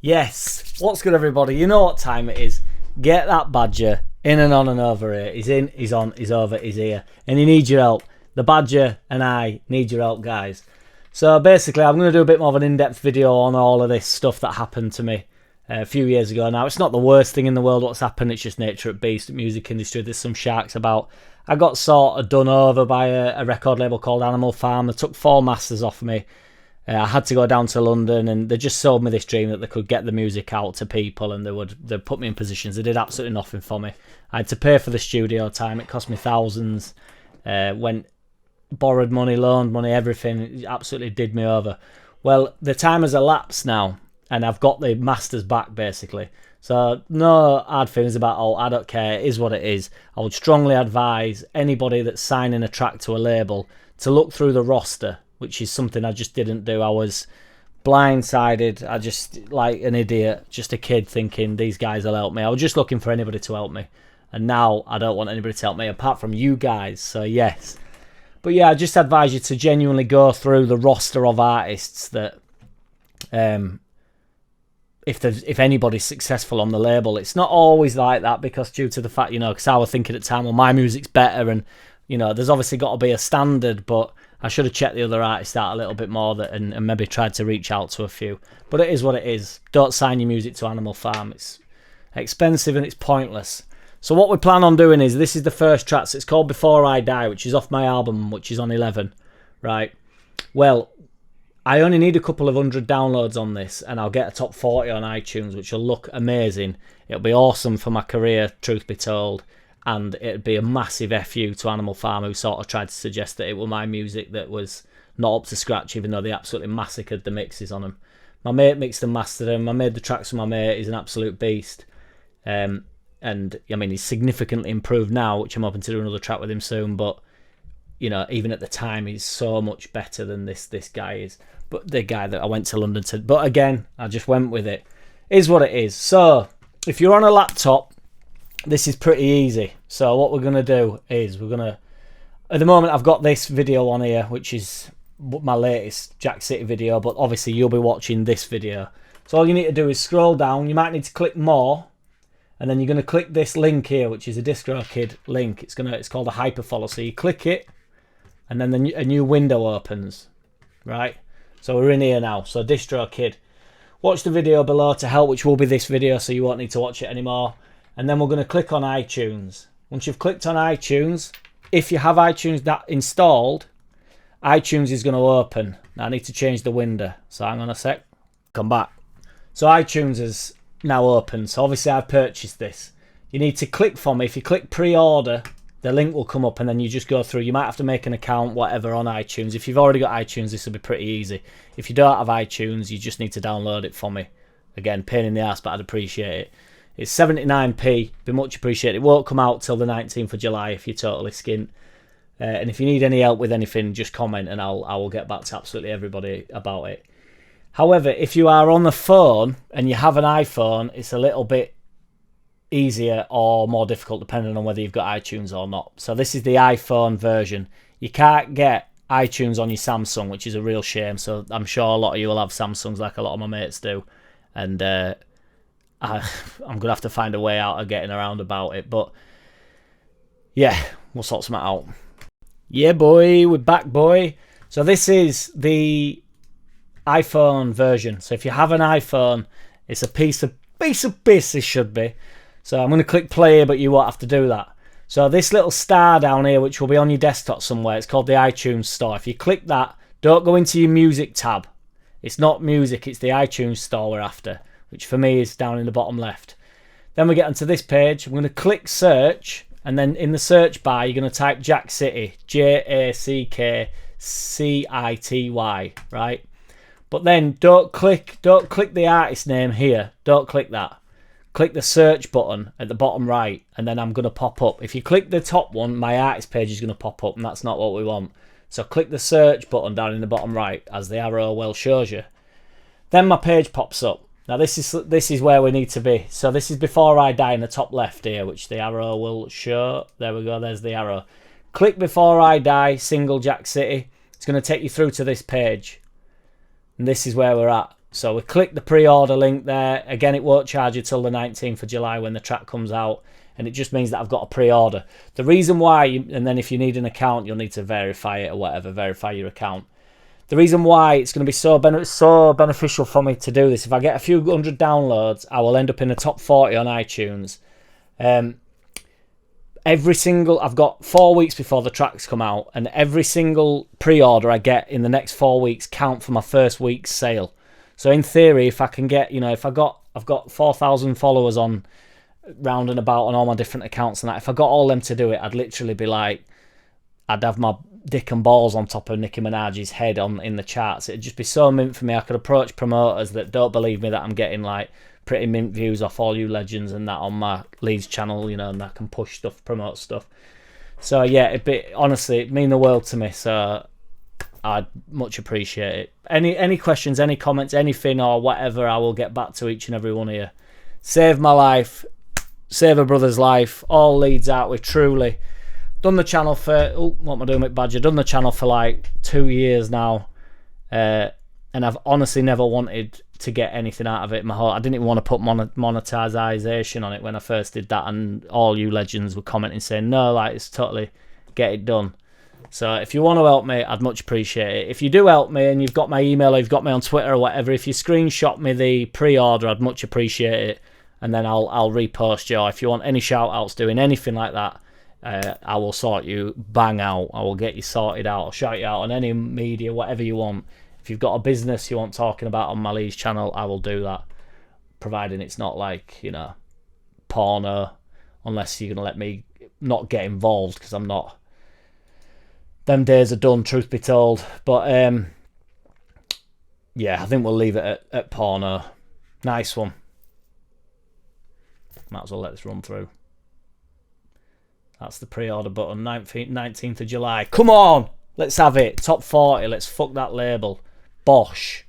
Yes, what's good everybody? You know what time it is. Get that badger in and on and over here. He's in, he's on, he's over, he's here. And he needs your help. The badger and I need your help, guys. So basically I'm going to do a bit more of an in-depth video on all of this stuff that happened to me a few years ago. Now, it's not the worst thing in the world what's happened. It's just nature at beast, music industry. There's some sharks about. I got sort of done over by a record label called Animal Farm. They took 4 masters off me. I had to go down to London, and they just sold me this dream that they could get the music out to people, and they put me in positions. They did absolutely nothing for me. I had to pay for the studio time. It cost me thousands. Borrowed money, loaned money, everything. It absolutely did me over. Well, the time has elapsed now, and I've got the masters back, basically. So no hard feelings about, oh, I don't care. It is what it is. I would strongly advise anybody that's signing a track to a label to look through the roster, which is something I just didn't do. I was blindsided. I just, like an idiot, just a kid thinking these guys will help me. I was just looking for anybody to help me. And now I don't want anybody to help me apart from you guys. So yes. But yeah, I just advise you to genuinely go through the roster of artists that, if anybody's successful on the label. It's not always like that, because due to the fact, because I was thinking at the time, well, my music's better, and, there's obviously got to be a standard, but I should have checked the other artists out a little bit more and maybe tried to reach out to a few. But it is what it is. Don't sign your music to Animal Farm. It's expensive and it's pointless. So what we plan on doing is, this is the first track. So it's called Before I Die, which is off my album, which is on 11. Right. Well, I only need a couple of 100 downloads on this, and I'll get a top 40 on iTunes, which will look amazing. It'll be awesome for my career, truth be told. And it'd be a massive FU to Animal Farm, who sort of tried to suggest that it was my music that was not up to scratch, even though they absolutely massacred the mixes on them. My mate mixed and mastered them. I made the tracks for my mate. He's an absolute beast. And, I mean, he's significantly improved now, which I'm hoping to do another track with him soon. But, even at the time, he's so much better than this guy is. But the guy that I went to London to. But again, I just went with it. Is what it is. So, if you're on a laptop, this is pretty easy. So what we're going to do is at the moment I've got this video on here, which is my latest JackCity video, but obviously you'll be watching this video. So all you need to do is scroll down. You might need to click more, and then you're going to click this link here, which is a DistroKid link. It's called a hyperfollow. So you click it, and then a new window opens, right? So we're in here now. So DistroKid. Watch the video below to help, which will be this video, so you won't need to watch it anymore. And then we're going to click on iTunes. Once you've clicked on iTunes, if you have iTunes that installed, iTunes is going to open. Now I need to change the window. So hang on a sec. Come back. So iTunes is now open. So obviously I've purchased this. You need to click for me. If you click pre-order, the link will come up, and then you just go through. You might have to make an account, whatever, on iTunes. If you've already got iTunes, this will be pretty easy. If you don't have iTunes, you just need to download it for me. Again, pain in the ass, but I'd appreciate it. It's 79p, be much appreciated. It won't come out till the 19th of July if you're totally skint. And if you need any help with anything, just comment, and I will get back to absolutely everybody about it. However, if you are on the phone and you have an iPhone, it's a little bit easier or more difficult depending on whether you've got iTunes or not. So this is the iPhone version. You can't get iTunes on your Samsung, which is a real shame. So I'm sure a lot of you will have Samsungs, like a lot of my mates do. And I'm going to have to find a way out of getting around about it. But yeah, we'll sort something out. Yeah, boy, we're back, boy. So this is the iPhone version. So if you have an iPhone, it's a piece of piss, it should be. So I'm going to click play, but you won't have to do that. So this little star down here, which will be on your desktop somewhere, it's called the iTunes Store. If you click that, don't go into your music tab. It's not music, it's the iTunes Store we're after, which for me is down in the bottom left. Then we get onto this page. I'm going to click search, and then in the search bar, you're going to type JackCity, JackCity, right? But then don't click the artist name here. Don't click that. Click the search button at the bottom right, and then I'm going to pop up. If you click the top one, my artist page is going to pop up, and that's not what we want. So click the search button down in the bottom right, as the arrow well shows you. Then my page pops up. Now this is where we need to be. So this is Before I Die in the top left here, which the arrow will show. There we go, there's the arrow. Click Before I Die, single JackCity. It's going to take you through to this page. And this is where we're at. So we click the pre-order link there. Again, it won't charge you till the 19th of July when the track comes out. And it just means that I've got a pre-order. The reason why, and then if you need an account, you'll need to verify it or whatever, verify your account. The reason why it's going to be so beneficial for me to do this, if I get a few hundred downloads, I will end up in the top 40 on iTunes. I've got 4 weeks before the tracks come out, and every single pre-order I get in the next 4 weeks count for my first week's sale. So in theory, if I can get, if I've got 4,000 followers on round and about on all my different accounts and that, if I got all them to do it, I'd literally be like, I'd have my dick and balls on top of Nicki Minaj's head in the charts. It'd just be so mint for me. I could approach promoters that don't believe me that I'm getting like pretty mint views off All You Legends and that on my Leeds channel, and I can push stuff, promote stuff. So yeah, honestly, it'd mean the world to me. So I'd much appreciate it. Any questions, any comments, anything or whatever, I will get back to each and every one of you. Save my life, save a brother's life. All Leeds out with truly. Done the channel for, what am I doing with Badger? Done the channel for like 2 years now. And I've honestly never wanted to get anything out of it. I didn't even want to put monetization on it when I first did that. And All You Legends were commenting saying, no, like it's totally get it done. So if you want to help me, I'd much appreciate it. If you do help me and you've got my email or you've got me on Twitter or whatever, if you screenshot me the pre-order, I'd much appreciate it. And then I'll repost you. Or if you want any shout-outs doing anything like that, I will sort you bang out. I will get you sorted out. I'll shout you out on any media, whatever you want. If you've got a business you want talking about on my Leeds channel, I will do that. Providing it's not like, porno. Unless you're going to let me not get involved, because I'm not. Them days are done, truth be told. But, yeah, I think we'll leave it at porno. Nice one. Might as well let this run through. That's the pre-order button, 19th of July. Come on! Let's have it. Top 40. Let's fuck that label. Bosh.